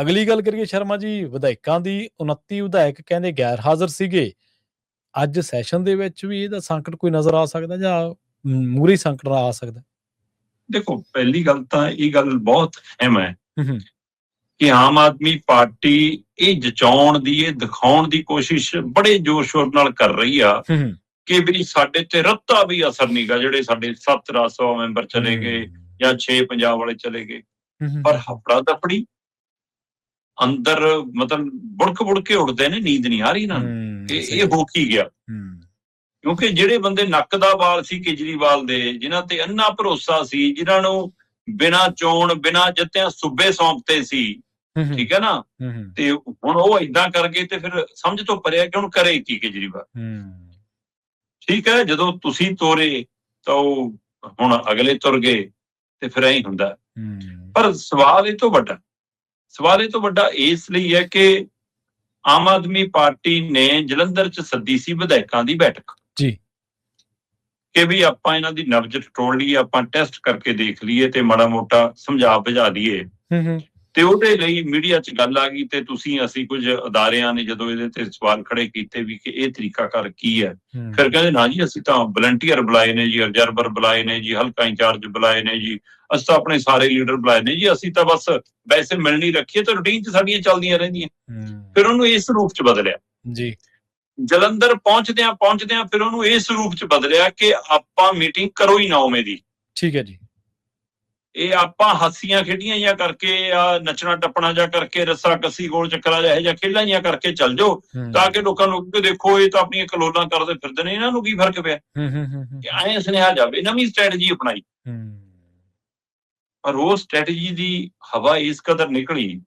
ਅਗਲੀ ਗੱਲ ਕਰੀਏ ਸ਼ਰਮਾ ਜੀ ਵਿਧਾਇਕਾਂ ਦੀ 29 ਵਿਧਾਇਕ ਕਹਿੰਦੇ ਗੈਰ ਹਾਜ਼ਰ ਸੀਗੇ। ਅੱਜ ਸੈਸ਼ਨ ਦੇ ਵਿੱਚ ਵੀ ਇਹਦਾ ਸੰਕਟ ਕੋਈ ਨਜ਼ਰ ਆ ਸਕਦਾ ਜਾਂ ਮੂਹਰੀ ਸੰਕਟ ਆ ਸਕਦਾ? ਦੇਖੋ, ਪਹਿਲੀ ਗੱਲ ਤਾਂ ਇਹ ਗੱਲ ਬਹੁਤ ਅਹਿਮ ਹੈ ਹੂੰ, ਕਿ ਆਮ ਆਦਮੀ ਪਾਰਟੀ ਇਹ ਜਚਾਉਣ ਦੀ, ਇਹ ਦਿਖਾਉਣ ਦੀ ਕੋਸ਼ਿਸ਼ ਬੜੇ ਜ਼ੋਰ ਸ਼ੋਰ ਨਾਲ ਕਰ ਰਹੀ ਆ ਹੂੰ, ਕਿ ਵੀ ਸਾਡੇ ਤੇ ਰੱਤਾ ਵੀ ਅਸਰ ਨਹੀਂਗਾ। ਜਿਹੜੇ ਸਾਡੇ 7 ਰਾਜ ਸਭਾ ਮੈਂਬਰ ਚਲੇ ਗਏ ਜਾਂ 6 ਪੰਜਾਬ ਵਾਲੇ ਚਲੇ ਗਏ, ਪਰ ਹਫੜਾ ਦਫੜੀ ਅੰਦਰ ਮਤਲਬ ਬੁੜਕ ਕੇ ਉੱਠਦੇ ਨੇ, ਨੀਂਦ ਨਹੀਂ ਆ ਰਹੀ ਇਹਨਾਂ ਨੂੰ ਕਿ ਇਹ ਹੋ ਕੀ ਗਿਆ। ਕਿਉਂਕਿ ਜਿਹੜੇ ਬੰਦੇ ਨੱਕ ਦਾ ਵਾਲ ਸੀ ਕੇਜਰੀਵਾਲ ਦੇ, ਜਿਨ੍ਹਾਂ ਤੇ ਅੰਨਾ ਭਰੋਸਾ ਸੀ, ਜਿਨ੍ਹਾਂ ਨੂੰ ਬਿਨਾਂ ਚੋਣ ਬਿਨਾਂ ਜਿੱਤਿਆਂ ਸੂਬੇ ਸੌਂਪਤੇ ਸੀ, ਠੀਕ ਹੈ ਨਾ, ਤੇ ਹੁਣ ਉਹ ਏਦਾਂ ਕਰ ਗਏ ਤੇ ਫਿਰ ਸਮਝ ਤੋਂ ਪਰਿਆ ਕਿ ਹੁਣ ਕਰੇ ਕੀ ਕੇਜਰੀਵਾਲ। ਠੀਕ ਹੈ, ਜਦੋਂ ਤੁਸੀਂ ਤੋਰੇ ਤਾਂ ਉਹ ਹੁਣ ਅਗਲੇ ਤੁਰ ਗਏ ਤੇ ਫਿਰ ਐਂ ਹੁੰਦਾ। ਪਰ ਸਵਾਲ ਇਹ ਤੋਂ ਵੱਡਾ ਇਸ ਲਈ ਹੈ ਕਿ ਆਮ ਆਦਮੀ ਪਾਰਟੀ ਨੇ ਜਲੰਧਰ 'ਚ ਸੱਦੀ ਸੀ ਵਿਧਾਇਕਾਂ ਦੀ ਬੈਠਕ ਜੀ, ਕਿ ਵੀ ਆਪਾਂ ਇਹਨਾਂ ਦੀ ਨਬਜ਼ ਟਟੋਲ ਲਈਏ, ਆਪਾਂ ਟੈਸਟ ਕਰਕੇ ਦੇਖ ਲਈਏ ਤੇ ਮਾੜਾ ਮੋਟਾ ਸਮਝਾ ਬੁਝਾ ਦਈਏ। ਤੇ ਉਹਦੇ ਲਈ ਮੀਡੀਆ 'ਚ ਗੱਲ ਆ ਗਈ ਤੇ ਅਸੀਂ ਕੁਝ ਅਦਾਰਿਆਂ ਨੇ ਜਦੋਂ ਇਹਦੇ ਤੇ ਸਵਾਲ ਖੜੇ ਕੀਤੇ ਵੀ ਕਿ ਇਹ ਤਰੀਕਾਕਾਰ ਕੀ ਹੈ, ਫਿਰ ਕਹਿੰਦੇ ਨਾ ਜੀ ਅਸੀਂ ਤਾਂ ਵਲੰਟੀਅਰ ਬੁਲਾਏ ਨੇ ਜੀ, ਅਬਜ਼ਰਵਰ ਬੁਲਾਏ ਨੇ ਜੀ, ਹਲਕਾ ਇੰਚਾਰਜ ਬੁਲਾਏ ਨੇ ਜੀ, ਅਸੀਂ ਤਾਂ ਆਪਣੇ ਸਾਰੇ ਲੀਡਰ ਬੁਲਾਏ ਨੇ ਜੀ, ਅਸੀਂ ਤਾਂ ਬਸ ਵੈਸੇ ਮਿਲਣੀ ਰੱਖੀਏ ਤਾਂ ਰੂਟੀਨ 'ਚ ਸਾਡੀਆਂ ਚੱਲਦੀਆਂ ਰਹਿੰਦੀਆਂ। ਫਿਰ ਉਹਨੂੰ ਇਸ ਰੂਪ 'ਚ ਬਦਲਿਆ ਜੀ, ਜਲੰਧਰ ਪਹੁੰਚਦਿਆਂ ਫਿਰ ਉਹਨੂੰ ਇਸ ਰੂਪ 'ਚ ਬਦਲਿਆ ਕਿ ਆਪਾਂ ਮੀਟਿੰਗ ਕਰੋ ਹੀ ਨਾ ਉਵੇਂ ਦੀ। ਠੀਕ ਹੈ ਜੀ। ਇਹ ਆਪਾਂ ਹਾਸੀਆਂ ਖੇਡੀਆਂ ਜਾਂ ਕਰਕੇ ਆ ਨੱਚਣਾ ਟੱਪਣਾ ਜਾਂ ਕਰਕੇ ਰੱਸਾ ਕੱਸੀ ਗੋਲ ਚੱਕਰਾ ਜਿਹਾ ਜਾਂ ਖੇਡਾਂ ਜਾਂ ਕਰਕੇ ਚੱਲ ਜਾਓ ਤਾਂ ਕਿ ਲੋਕਾਂ ਨੂੰ ਦੇਖੋ ਇਹ ਤਾਂ ਆਪਣੀਆਂ ਕਲੋਲਾਂ ਕਰਦੇ ਫਿਰਦੇ ਨੇ, ਇਹਨਾਂ ਨੂੰ ਕੀ ਫਰਕ ਪਿਆ ਕਿ ਐਂ ਸੁਨੇਹਾ ਜਾਵੇ। ਨਵੀਂ ਸਟ੍ਰੈਟਜੀ ਅਪਣਾਈ, ਪਰ ਉਹ ਸਟ੍ਰੈਟਜੀ ਦੀ ਹਵਾ ਇਸ ਕਦਰ ਨਿਕਲੀ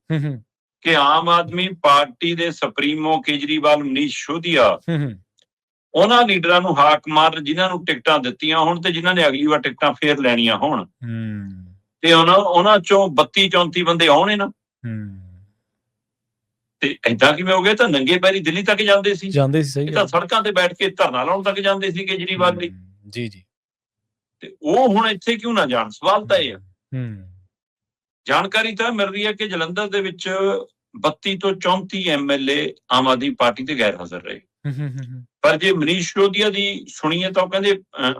ਕਿ ਆਮ ਆਦਮੀ ਪਾਰਟੀ ਦੇ ਸੁਪਰੀਮੋ ਕੇਜਰੀਵਾਲ, ਮਨੀਸ਼ ਸਿਸੋਦੀਆ, ਉਹਨਾਂ ਲੀਡਰਾਂ ਨੂੰ ਹਾਕ ਮਾਰ ਜਿਨ੍ਹਾਂ ਨੂੰ ਟਿਕਟਾਂ ਦਿੱਤੀਆਂ ਹੋਣ ਤੇ ਜਿਨ੍ਹਾਂ ਨੇ ਅਗਲੀ ਵਾਰ ਟਿਕਟਾਂ ਫੇਰ ਲੈਣੀਆਂ ਹੋਣ ਤੇ ਉਹਨਾਂ ਚੋਂ 32-34 ਬੰਦੇ ਆਉਣੇ ਨਾ। ਤੇ ਏਦਾਂ ਕਿਵੇਂ ਹੋ ਗਿਆ? ਤਾਂ ਨੰਗੇ ਪੈਰੀ ਦਿੱਲੀ ਤੱਕ ਜਾਂਦੇ ਸੀ, ਇਹ ਤਾਂ ਸੜਕਾਂ ਤੇ ਬੈਠ ਕੇ ਧਰਨਾ ਲਾਉਣ ਤੱਕ ਜਾਂਦੇ ਸੀ ਕੇਜਰੀਵਾਲ ਲਈ। ਜੀ ਜੀ। ਤੇ ਉਹ ਹੁਣ ਇੱਥੇ ਕਿਉਂ ਨਾ ਜਾਣ? ਸਵਾਲ ਤਾਂ ਇਹ ਆ। ਜਾਣਕਾਰੀ ਤਾਂ ਮਿਲ ਰਹੀ ਹੈ ਕਿ ਜਲੰਧਰ ਦੇ ਵਿੱਚ 32 ਤੋਂ 34 MLA ਆਮ ਆਦਮੀ ਪਾਰਟੀ ਦੇ ਗੈਰ ਹਾਜ਼ਰ ਰਹੇ। ਪਰ ਜੇ ਮਨੀਸ਼ ਸਿਸੋਦੀਆ ਦੀ ਸੁਣੀਏ ਤਾਂ ਉਹ ਕਹਿੰਦੇ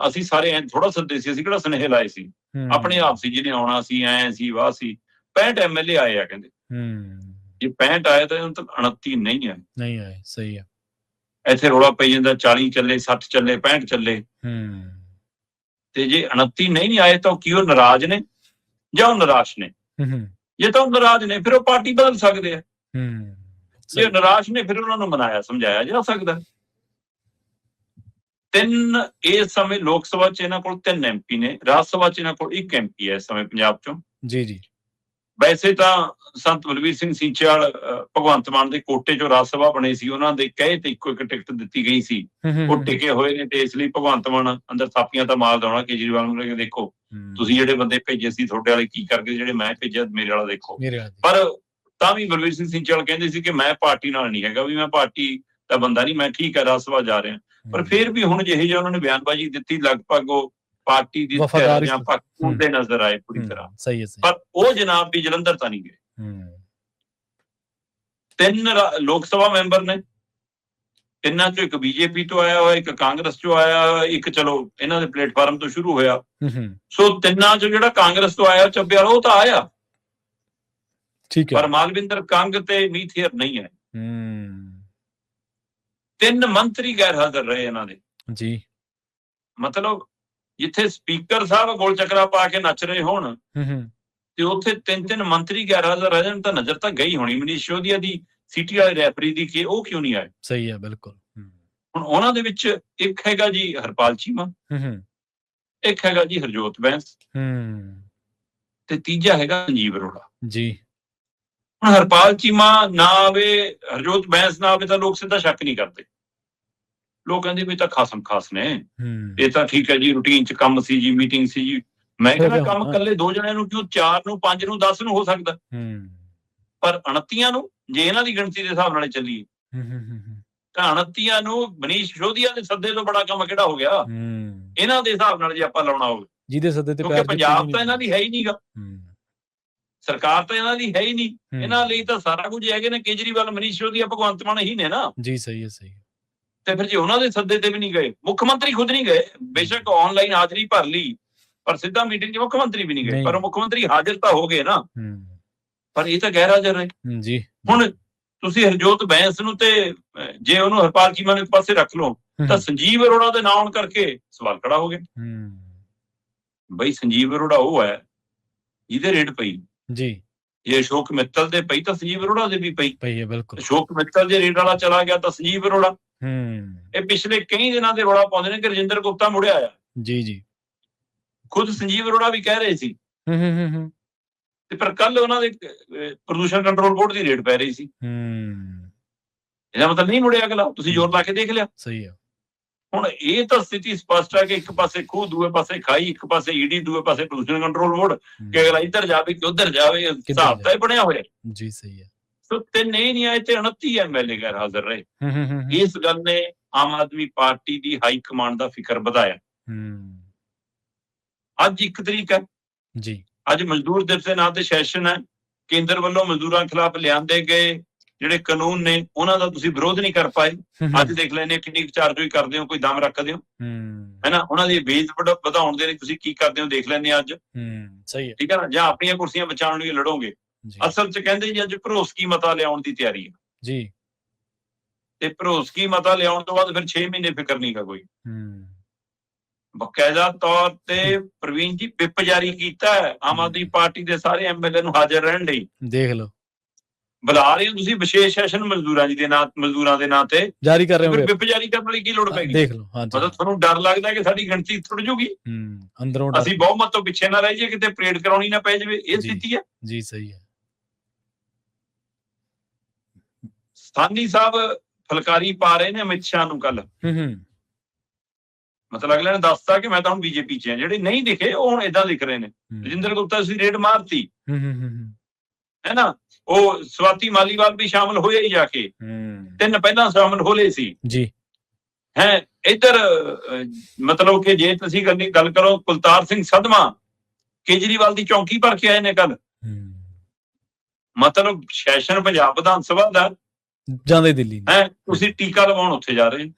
ਅਸੀਂ ਸਾਰੇ ਐਂ ਥੋੜਾ ਸੱਦੇ ਸੀ, ਅਸੀਂ ਕਿਹੜਾ ਸੁਨੇਹੇ ਲਾਏ ਸੀ, ਆਪਣੇ ਆਪ ਸੀ ਜਿਹਨੇ ਆਉਣਾ ਸੀ, ਐਂ ਸੀ ਵਾਹ ਸੀ। 65 MLA ਆਏ ਆ ਕਹਿੰਦੇ। ਜੇ 65 ਆਏ ਤਾਂ 29 ਨਹੀਂ ਆਏ। ਸਹੀ ਹੈ। ਇੱਥੇ ਰੌਲਾ ਪਈ ਜਾਂਦਾ 40 ਚੱਲੇ, 60 ਚੱਲੇ, 65 ਚੱਲੇ। ਤੇ ਜੇ 29 ਨਹੀਂ ਆਏ ਤਾਂ ਕੀ ਉਹ ਨਾਰਾਜ਼ ਨੇ ਜਾਂ ਉਹ ਨਿਰਾਸ਼ ਨੇ? ਜੇ ਤਾਂ ਉਹ ਨਾਰਾਜ਼ ਨੇ ਫਿਰ ਉਹ ਪਾਰਟੀ ਬਦਲ ਸਕਦੇ ਆ। ਜੇ ਨਿਰਾਸ਼ ਨੇ ਫਿਰ ਉਹਨਾਂ ਨੂੰ ਮਨਾਇਆ ਸਮਝਾਇਆ ਜਾ ਸਕਦਾ। ਇਸ ਸਮੇਂ ਲੋਕ ਸਭਾ 'ਚ ਇਹਨਾਂ ਕੋਲ 3 MP ਨੇ, ਰਾਜ ਸਭਾ 'ਚ ਇਹਨਾਂ ਕੋਲ 1 MP ਹੈ ਇਸ ਸਮੇਂ ਪੰਜਾਬ 'ਚੋਂ। ਜੀ ਜੀ। ਵੈਸੇ ਤਾਂ ਸੰਤ ਬਲਵੀਰ ਸਿੰਘ ਸੀਚੇਵਾਲ ਭਗਵੰਤ ਮਾਨ ਦੇ ਕੋਟੇ 'ਚੋਂ ਰਾਜ ਸਭਾ ਬਣੇ ਸੀ, ਉਹਨਾਂ ਦੇ ਕਹੇ ਤੇ ਇੱਕੋ ਇੱਕ ਟਿਕਟ ਦਿੱਤੀ ਗਈ ਸੀ। ਉਹ ਟਿਕੇ ਹੋਏ ਨੇ ਤੇ ਇਸ ਲਈ ਭਗਵੰਤ ਮਾਨ ਅੰਦਰ ਥਾਪੀਆਂ ਤਾਂ ਮਾਰ ਦੇਣਾ ਕੇਜਰੀਵਾਲ ਨੂੰ, ਦੇਖੋ ਤੁਸੀਂ ਜਿਹੜੇ ਬੰਦੇ ਭੇਜੇ ਸੀ ਤੁਹਾਡੇ ਵਾਲੇ ਕੀ ਕਰ ਗਏ, ਜਿਹੜੇ ਮੈਂ ਭੇਜਿਆ ਮੇਰੇ ਵਾਲਾ ਦੇਖੋ। ਪਰ ਤਾਂ ਵੀ ਬਲਵੀਰ ਸਿੰਘ ਸੀਚੇਵਾਲ ਕਹਿੰਦੇ ਸੀ ਕਿ ਮੈਂ ਪਾਰਟੀ ਨਾਲ ਨਹੀਂ ਹੈਗਾ, ਵੀ ਮੈਂ ਪਾਰਟੀ ਦਾ ਬੰਦਾ ਨਹੀਂ, ਮੈਂ ਠੀਕ ਹੈ ਰਾਜ ਸਭਾ ਜਾ ਰਿਹਾ। ਪਰ ਫਿਰ ਵੀ ਹੁਣ ਜਿਹੇ ਜਿਹਾ ਉਹਨਾਂ ਨੇ ਬਿਆਨਬਾਜ਼ੀ ਦਿੱਤੀ, ਲਗਭਗ ਉਹ ਪਾਰਟੀ ਦੀ ਜਾਂ ਪੱਖ ਦੇ ਨਜ਼ਰ ਆਏ ਪੂਰੀ ਤਰ੍ਹਾਂ। ਪਰ ਉਹ ਜਨਾਬ ਵੀ ਜਲੰਧਰ ਤਾਂ ਨਹੀਂ ਗਏ। 3 ਲੋਕ ਸਭਾ ਮੈਂਬਰ ਨੇ, ਤਿੰਨਾਂ ਚੋਂ ਇੱਕ BJP ਤੋਂ ਆਇਆ ਹੋਇਆ, ਇੱਕ ਕਾਂਗਰਸ ਚੋਂ ਆਇਆ ਹੋਇਆ, ਇੱਕ ਚਲੋ ਇਹਨਾਂ ਦੇ ਪਲੇਟਫਾਰਮ ਤੋਂ ਸ਼ੁਰੂ ਹੋਇਆ। ਸੋ ਤਿੰਨਾਂ ਚੋਂ ਜਿਹੜਾ ਕਾਂਗਰਸ ਤੋਂ ਆਇਆ ਚੱਬੇ ਵਾਲਾ ਉਹ ਤਾਂ ਆਇਆ, ਪਰ ਮਾਲਵਿੰਦਰ ਕੰਗ ਤੇ ਮੀਤ ਹੇਅਰ ਨਹੀਂ ਹੈ। 3 ਮੰਤਰੀ ਗੈਰ ਹਾਜ਼ਰ ਰਹੇ ਇਹਨਾਂ ਦੇ। ਜੀ ਮਤਲਬ ਜਿੱਥੇ ਸਪੀਕਰ ਸਾਹਿਬ ਗੋਲ ਚੱਕਰਾ ਪਾ ਕੇ ਨੱਚ ਰਹੇ ਹੋਣ ਤੇ ਉੱਥੇ 3 ਮੰਤਰੀ ਗੈਰ ਹਾਜ਼ਰ ਰਹਿ ਜਾਣ ਤਾਂ ਨਜ਼ਰ ਤਾਂ ਗਈ ਹੋਣੀ ਮਨੀਸ਼ ਸਿਸੋਦੀਆ ਦੀ, ਸਿਟੀ ਵਾਲੇ ਰੈਫਰੀ ਦੀ, ਕਿ ਉਹ ਕਿਉਂ ਨਹੀਂ ਆਏ। ਸਹੀ ਹੈ, ਬਿਲਕੁਲ। ਹੁਣ ਉਹਨਾਂ ਦੇ ਵਿੱਚ ਇੱਕ ਹੈਗਾ ਜੀ ਹਰਪਾਲ ਚੀਮਾ, ਇੱਕ ਹੈਗਾ ਜੀ ਹਰਜੋਤ ਬੈਂਸ ਤੇ ਤੀਜਾ ਹੈਗਾ ਸੰਜੀਵ ਅਰੋੜਾ। ਜੀ ਹੁਣ ਹਰਪਾਲ ਚੀਮਾ ਨਾ ਆਵੇ, ਹਰਜੋਤ ਬੈਂਸ ਨਾ ਆਵੇ ਤਾਂ ਲੋਕ ਸਿੱਧਾ ਸ਼ੱਕ ਨਹੀਂ ਕਰਦੇ। ਲੋਕ ਕਹਿੰਦੇ ਵੀ ਤਾਂ ਖਾਸਮ ਖਾਸ ਨੇ, ਇਹ ਤਾਂ ਠੀਕ ਹੈ ਜੀ, ਰੂਟੀਨ 'ਚ ਕੰਮ ਸੀ ਜੀ, ਮੀਟਿੰਗ ਸੀ ਜੀ। ਮੈਂ ਕਹਿੰਦਾ ਕੰਮ ਇਕੱਲੇ 2 ਜਣਿਆਂ ਨੂੰ ਕਿਉਂ, 4 ਨੂੰ, 5 ਨੂੰ, 10 ਨੂੰ ਹੋ ਸਕਦਾ, ਪਰ 29 ਨੂੰ ਜੇ ਇਹਨਾਂ ਦੀ ਗਿਣਤੀ ਦੇ ਹਿਸਾਬ ਨਾਲ ਚੱਲੀਏ ਤਾਂ 29 ਨੂੰ ਮਨੀਸ਼ ਸਿਸੋਦੀਆ ਦੇ ਸੱਦੇ ਤੋਂ ਬੜਾ ਕੰਮ ਕਿਹੜਾ ਹੋ ਗਿਆ ਇਹਨਾਂ ਦੇ ਹਿਸਾਬ ਨਾਲ ਜੇ ਆਪਾਂ ਲਾਉਣਾ ਹੋਵੇ, ਜਿਹਦੇ ਸੱਦੇ ਤੇ ਕਿਉਂਕਿ ਪੰਜਾਬ ਤਾਂ ਇਹਨਾਂ ਦੀ ਹੈ ਹੀ ਨਹੀਂਗਾ। ਸਰਕਾਰ ਤਾਂ ਇਹਨਾਂ ਦੀ ਹੈ ਹੀ ਨਹੀਂ, ਇਹਨਾਂ ਲਈ ਤਾਂ ਸਾਰਾ ਕੁਝ ਹੈਗੇ ਨੇ। ਕੇਜਰੀਵਾਲ, ਮਨੀਸ਼ ਸਿਸੋਦੀਆ, ਭਗਵੰਤ ਮਾਨ ਹੀ ਨੇ ਨਾ ਜੀ। ਸਹੀ ਹੈ, ਸਹੀ। ਤੇ ਫਿਰ ਜੇ ਉਹਨਾਂ ਦੇ ਸੱਦੇ ਤੇ ਵੀ ਨਹੀਂ ਗਏ, ਮੁੱਖ ਮੰਤਰੀ ਖੁਦ ਨਹੀਂ ਗਏ, ਬੇਸ਼ੱਕ ਆਨਲਾਈਨ ਹਾਜ਼ਰੀ ਭਰ ਲਈ, ਪਰ ਸਿੱਧਾ ਮੀਟਿੰਗ 'ਚ ਮੁੱਖ ਮੰਤਰੀ ਵੀ ਨਹੀਂ ਗਏ, ਪਰ ਮੁੱਖ ਮੰਤਰੀ ਹਾਜ਼ਰ ਤਾਂ ਹੋ ਗਏ ਨਾ, ਪਰ ਇਹ ਤਾਂ ਗੈਰ ਹਾਜ਼ਰ ਰਹੇ ਜੀ। ਹੁਣ ਤੁਸੀਂ ਹਰਜੋਤ ਬੈਂਸ ਨੂੰ ਤੇ ਜੇ ਉਹਨੂੰ ਹਰਪਾਲ ਚੀਮਾ ਨੂੰ ਇੱਕ ਪਾਸੇ ਰੱਖ ਲਓ ਤਾਂ ਸੰਜੀਵ ਅਰੋੜਾ ਦੇ ਨਾਂ ਆਉਣ ਕਰਕੇ ਸਵਾਲ ਖੜਾ ਹੋ ਗਿਆ। ਬਈ ਸੰਜੀਵ ਅਰੋੜਾ ਉਹ ਹੈ ਜਿਹਦੇ ਰੇਡ ਪਈ ਜੀ। ਜੇ ਅਸ਼ੋਕ ਮਿੱਤਲ ਦੇ ਪਈ ਤਾਂ ਸੰਜੀਵ ਅਰੋੜਾ ਦੇ ਵੀ ਪਈ ਹੈ। ਬਿਲਕੁਲ, ਅਸ਼ੋਕ ਮਿੱਤਲ ਜੇ ਰੇਡ ਵਾਲਾ ਚਲਾ ਗਿਆ ਤਾਂ ਸੰਜੀਵ ਅਰੋੜਾ। ਇਹ ਪਿਛਲੇ ਕਈ ਦਿਨਾਂ ਦੇ ਰੌਲਾ ਪਾਉਂਦੇ ਨੇ ਕਿ ਰਜਿੰਦਰ ਗੁਪਤਾ ਮੁੜਿਆ ਆ ਜੀ। ਖੁਦ ਸੰਜੀਵ ਅਰੋੜਾ ਵੀ ਕਹਿ ਰਹੇ ਸੀ ਤੇ ਪਰ ਕੱਲ ਉਹਨਾਂ ਦੇ ਪ੍ਰਦੂਸ਼ਣ ਕੰਟਰੋਲ ਬੋਰਡ ਦੀ ਰੇਡ ਪੈ ਰਹੀ ਸੀ। ਇਹਦਾ ਮਤਲਬ ਨਹੀਂ ਮੁੜਿਆ ਅਗਲਾ, ਤੁਸੀਂ ਜ਼ੋਰ ਲਾ ਕੇ ਦੇਖ ਲਿਆ। ਸਹੀ ਹੈ। ਹੁਣ ਇਹ ਤਾਂ ਸਥਿਤੀ ਸਪਸ਼ਟ ਹੈ ਕਿ ਇੱਕ ਪਾਸੇ ਖੂਹ, ਦੂਏ ਪਾਸੇ ਖਾਈ, ਇੱਕ ਪਾਸੇ ਈਡੀ, ਦੂਏ ਪਾਸੇ ਪ੍ਰਦੂਸ਼ਣ ਕੰਟਰੋਲ ਬੋਰਡ, ਕਿ ਅਗਲਾ ਇੱਧਰ ਜਾਵੇ ਕਿ ਉੱਧਰ ਜਾਵੇ, ਹਿਸਾਬ ਤਾਂ ਬਣਿਆ ਹੋਇਆ ਜੀ। ਸਹੀ ਹੈ। ਸੋ ਤਿੰਨ ਇਹ ਨਹੀਂ ਆਏ ਤੇ 29 ਐਮਐਲਏ ਗੈਰ ਹਾਜ਼ਰ ਰਹੇ। ਇਸ ਗੱਲ ਨੇ ਆਮ ਆਦਮੀ ਪਾਰਟੀ ਦੀ ਹਾਈ ਕਮਾਂਡ ਦਾ ਫਿਕਰ ਵਧਾਇਆ। ਅੱਜ 1 ਤਰੀਕ ਹੈ ਜੀ। ਅੱਜ ਮਜ਼ਦੂਰ ਦਿਵਸ ਦੇ ਨਾਂ ਤੇ ਸੈਸ਼ਨ ਹੈ। ਕੇਂਦਰ ਵੱਲੋਂ ਮਜ਼ਦੂਰਾਂ ਖਿਲਾਫ ਲਿਆਂਦੇ ਗਏ ਜਿਹੜੇ ਕਾਨੂੰਨ ਨੇ ਉਹਨਾਂ ਦਾ ਤੁਸੀਂ ਵਿਰੋਧ ਨਹੀਂ ਕਰ ਪਾਏ। ਅੱਜ ਦੇਖ ਲੈਣੇ ਕਿੰਨੀ ਚਾਰਜ ਕਰਦੇ ਹੋ, ਕੋਈ ਦਮ ਰੱਖਦੇ ਹੋ ਹੈਨਾ, ਉਹਨਾਂ ਦੀ ਵੇਜ ਵਧਾਉਣ ਦੇ ਲਈ ਤੁਸੀਂ ਕੀ ਕਰਦੇ ਹੋ ਦੇਖ ਲੈਣੇ ਅੱਜ। ਸਹੀ ਹੈ, ਠੀਕ ਹੈ ਨਾ। ਜਾਂ ਆਪਣੀਆਂ ਕੁਰਸੀਆਂ ਬਚਾਉਣ ਲਈ ਲੜੋਗੇ। ਅਸਲ 'ਚ ਕਹਿੰਦੇ ਜੀ ਅੱਜ ਭਰੋਸਕੀ ਮਤਾ ਲਿਆਉਣ ਦੀ ਤਿਆਰੀ ਹੈ ਜੀ। ਤੇ ਭਰੋਸਕੀ ਮਤਾ ਲਿਆਉਣ ਤੋਂ ਬਾਅਦ ਫਿਰ 6 ਮਹੀਨੇ ਫਿਕਰ ਨਹੀਂ ਗਾ ਕੋਈ। ਬਕਾਇਦਾ ਤੌਰ ਤੇ ਪ੍ਰਵੀਨ ਜੀ ਵਿਪ ਜਾਰੀ ਕੀਤਾ ਹੈ ਆਮ ਆਦਮੀ ਪਾਰਟੀ ਦੇ ਸਾਰੇ ਐਮਐਲਏ ਨੂੰ ਹਾਜ਼ਰ ਰਹਿਣ ਲਈ। ਦੇਖ ਲਓ, ਬੁਲਾ ਰਹੇ ਹੋ ਤੁਸੀਂ ਵਿਸ਼ੇਸ਼ ਸੈਸ਼ਨ ਮਜ਼ਦੂਰਾਂ ਦੇ ਨਾਂ ਤੇ ਜਾਰੀ ਕਰ ਰਹੇ ਹੋ। ਵਿਪ ਜਾਰੀ ਕਰਨ ਲਈ ਕੀ ਲੋੜ ਪੈ ਗਈ? ਦੇਖ ਲਓ, ਮਤਲਬ ਤੁਹਾਨੂੰ ਡਰ ਲੱਗਦਾ ਕਿ ਸਾਡੀ ਗਿਣਤੀ ਥੁੜ ਜੂਗੀ, ਅੰਦਰੋਂ ਅਸੀਂ ਬਹੁਮਤ ਤੋਂ ਪਿੱਛੇ ਨਾ ਰਹਿ ਜਾਈਏ, ਕਿਤੇ ਪਰੇਡ ਕਰਾਉਣੀ ਨਾ ਪੈ ਜਾਵੇ। ਇਹ ਸਥਿਤੀ ਹੈ ਜੀ। ਸਹੀ ਹੈ। ਸਾਨੀ ਸਾਹਿਬ ਫੁਲਕਾਰੀ ਪਾ ਰਹੇ ਨੇ ਅਮਿਤ ਸ਼ਾਹ ਨੂੰ ਕੱਲ। ਮਤਲਬ ਅਗਲੇ ਨੇ ਦੱਸਤਾ ਕਿ ਮੈਂ ਤਾਂ ਹੁਣ ਬੀਜੇਪੀ 'ਚ ਹਾਂ। ਜਿਹੜੇ ਨਹੀਂ ਦਿਖੇ ਉਹ ਹੁਣ ਏਦਾਂ ਦਿਖ ਰਹੇ ਨੇ। ਰਜਿੰਦਰ ਗੁਪਤਾ ਸੀ ਰੇਡ ਮਾਰਤੀ ਹੈ ਨਾ, ਉਹ ਸਵਾਤੀ ਮਾਲੀਵਾਲ ਵੀ ਸ਼ਾਮਲ ਹੋਏ ਹੀ ਜਾ ਕੇ। 3 ਪਹਿਲਾਂ ਸ਼ਾਮਲ ਹੋ ਲਏ ਸੀ ਜੀ। ਹੈ ਇੱਧਰ ਮਤਲਬ ਕਿ ਜੇ ਤੁਸੀਂ ਗੱਲ ਕਰੋ, ਕੁਲਤਾਰ ਸਿੰਘ ਸੰਧਵਾ ਕੇਜਰੀਵਾਲ ਦੀ ਚੌਂਕੀ ਭਰ ਕੇ ਆਏ ਨੇ ਕੱਲ। ਮਤਲਬ ਸੈਸ਼ਨ ਪੰਜਾਬ ਵਿਧਾਨ ਸਭਾ ਦਾ ਜਾਂਦੇ ਦਿੱਲੀ ਹੈ, ਤੁਸੀਂ ਟੀਕਾ ਲਵਾਉਣ ਉੱਥੇ ਜਾ ਰਹੇ।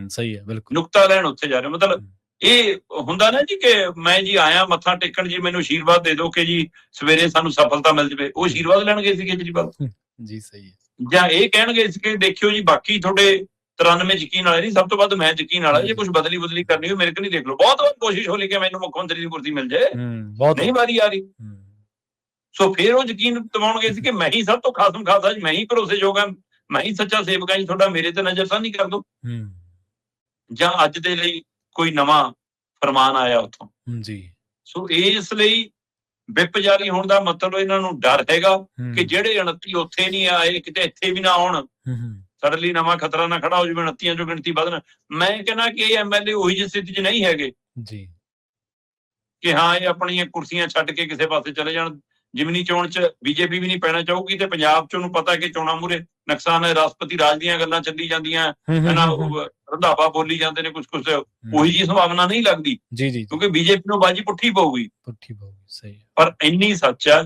ਸਹੀ ਹੈ, ਬਿਲਕੁਲ, ਨੁਕਤਾ ਲੈਣ ਉੱਥੇ ਜਾ ਰਹੇ। ਮਤਲਬ ਇਹ ਹੁੰਦਾ ਨਾ ਜੀ ਕਿ ਮੈਂ ਜੀ ਆਇਆ ਮੱਥਾ ਟੇਕਣ, ਜੀ ਮੈਨੂੰ ਆਸ਼ੀਰਵਾਦ ਦੇ ਦਿਓ ਕਿ ਜੀ ਸਵੇਰੇ ਸਾਨੂੰ ਸਫਲਤਾ ਮਿਲ ਜਾਵੇ। ਉਹ ਆਸ਼ੀਰਵਾਦ ਲੈਣ ਗਏ ਸੀ ਕੇਜਰੀਵਾਲ ਜੀ। ਸਹੀ ਹੈ। ਜਾਂ ਇਹ ਕਹਿਣਗੇ ਕਿ ਦੇਖਿਓ ਜੀ ਬਾਕੀ ਤੁਹਾਡੇ 93 ਯਕੀਨ ਵਾਲੇ ਨਹੀਂ, ਸਭ ਤੋਂ ਵੱਧ ਮੈਂ ਯਕੀਨ ਵਾਲਾ। ਜੇ ਕੁਝ ਬਦਲੀ ਕਰਨੀ ਹੋ ਮੇਰੇ ਕੋਲ ਨਹੀਂ, ਦੇਖ ਲਓ। ਬਹੁਤ ਵਾਰ ਕੋਸ਼ਿਸ਼ ਹੋ ਲਈ ਕਿ ਮੈਨੂੰ ਮੁੱਖ ਮੰਤਰੀ ਦੀ ਕੁਰਸੀ ਮਿਲ ਜਾਏ, ਨਹੀਂ ਵਾਰੀ ਆ ਰਹੀ। ਸੋ ਫਿਰ ਉਹ ਯਕੀਨ ਦਿਵਾਉਣ ਗਏ ਸੀ ਕਿ ਮੈਂ ਹੀ ਸਭ ਤੋਂ ਖਾਸਮ ਖਾਸ, ਮੈਂ ਹੀ ਭਰੋਸੇਯੋਗ ਹਾਂ, ਮੈਂ ਹੀ ਸੱਚਾ ਸੇਵਕ ਹਾਂ ਜੀ ਤੁਹਾਡਾ, ਮੇਰੇ ਤੇ ਨਜ਼ਰ ਤਾਂ ਨਹੀਂ ਕਰ ਦੋ। ਜਾਂ ਅੱਜ ਦੇ ਲਈ ਕੋਈ ਨਵਾਂ ਫਰਮਾਨ ਆਇਆ ਉੱਥੋਂ ਜੀ। ਸੋ ਇਸ ਲਈ ਵਿਪ ਜਾਰੀ ਹੋਣ ਦਾ ਮਤਲਬ ਇਹਨਾਂ ਨੂੰ ਡਰ ਹੈਗਾ ਕਿ ਜਿਹੜੇ 29 ਉੱਥੇ ਨਹੀਂ ਆਏ ਕਿਤੇ ਇੱਥੇ ਵੀ ਨਾ ਆਉਣ, ਸਾਡੇ ਲਈ ਨਵਾਂ ਖਤਰਾ ਨਾ ਖੜਾ ਹੋ ਜਾਵੇ, 29 ਚੋਂ ਗਿਣਤੀ ਵਧਣ। ਮੈਂ ਕਹਿੰਦਾ ਕਿ ਇਹ ਐਮਐਲਏ ਉਹੀ ਜਿਹੀ ਸਥਿਤੀ 'ਚ ਨਹੀਂ ਹੈਗੇ ਜੀ ਕਿ ਹਾਂ ਇਹ ਆਪਣੀਆਂ ਕੁਰਸੀਆਂ ਛੱਡ ਕੇ ਕਿਸੇ ਪਾਸੇ ਚਲੇ ਜਾਣ। ਜਿਮਨੀ ਚੋਣ 'ਚ ਬੀਜੇਪੀ ਵੀ ਨਹੀਂ ਪੈਣਾ ਚਾਹੂਗੀ ਤੇ ਪੰਜਾਬ 'ਚ ਉਹਨੂੰ ਪਤਾ ਕਿ ਚੋਣਾਂ ਮੂਹਰੇ ਨੁਕਸਾਨ ਹੈ। ਰਾਸ਼ਟਰਪਤੀ ਰਾਜ ਦੀਆਂ ਗੱਲਾਂ ਚੱਲੀ ਜਾਂਦੀਆਂ, ਰੰਧਾਵਾ ਬੋਲੀ ਜਾਂਦੇ ਨੇ ਕੁਝ ਉਹੀ ਜੀ ਸੰਭਾਵਨਾ ਨਹੀਂ ਲੱਗਦੀ ਜੀ ਕਿਉਂਕਿ ਬੀਜੇਪੀ ਨੂੰ ਬਾਜੀ ਪੁੱਠੀ ਪਊਗੀ। ਸਹੀ। ਪਰ ਇੰਨੀ ਸੱਚ ਹੈ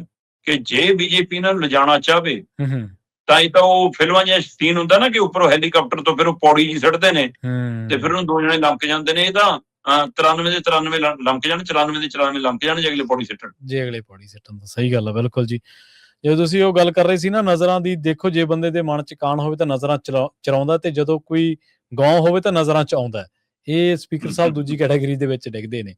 ਕਿ ਜੇ ਬੀਜੇਪੀ ਨਾਲ ਲਿਜਾਣਾ ਚਾਹਵੇ ਤਾਂ ਇਹ ਤਾਂ ਉਹ ਫਿਲਮਾਂ ਜਿਹਾ ਸੀਨ ਹੁੰਦਾ ਨਾ ਕਿ ਉੱਪਰੋਂ ਹੈਲੀਕਾਪਟਰ ਤੋਂ ਫਿਰ ਉਹ ਪੌੜੀ ਜੀ ਸੁੱਟਦੇ ਨੇ ਤੇ ਫਿਰ ਉਹਨੂੰ 2 ਜਣੇ ਲੰਕ ਜਾਂਦੇ ਨੇ। ਇਹ ਤਾਂ 93 ਦੇ 93 ਲੰਕ ਜਾਣ, 94 ਦੇ 94 ਲੰਕ ਜਾਣ, ਜੇ ਅਗਲੇ ਪੌੜੀ ਸਿੱਟਣ, ਜੇ ਅਗਲੇ ਪੌੜੀ ਸਿੱਟਣ। ਤਾਂ ਸਹੀ ਗੱਲ ਹੈ, ਬਿਲਕੁਲ ਜੀ। ਜੇ ਤੁਸੀਂ ਉਹ ਗੱਲ ਕਰ ਰਹੇ ਸੀ ਨਾ ਨਜ਼ਰਾਂ ਦੀ, ਦੇਖੋ ਜੇ ਬੰਦੇ ਦੇ ਮਨ 'ਚ ਕਾਣ ਹੋਵੇ ਤਾਂ ਨਜ਼ਰਾਂ ਚਰਾਉਂਦਾ, ਤੇ ਜਦੋਂ ਕੋਈ ਗਾਉਂ ਹੋਵੇ ਤਾਂ ਨਜ਼ਰਾਂ 'ਚ ਆਉਂਦਾ। ਇਹ ਸਪੀਕਰ ਸਾਹਿਬ ਦੂਜੀ ਕੈਟਾਗਰੀ ਦੇ ਵਿੱਚ ਡਿੱਗਦੇ ਨੇ।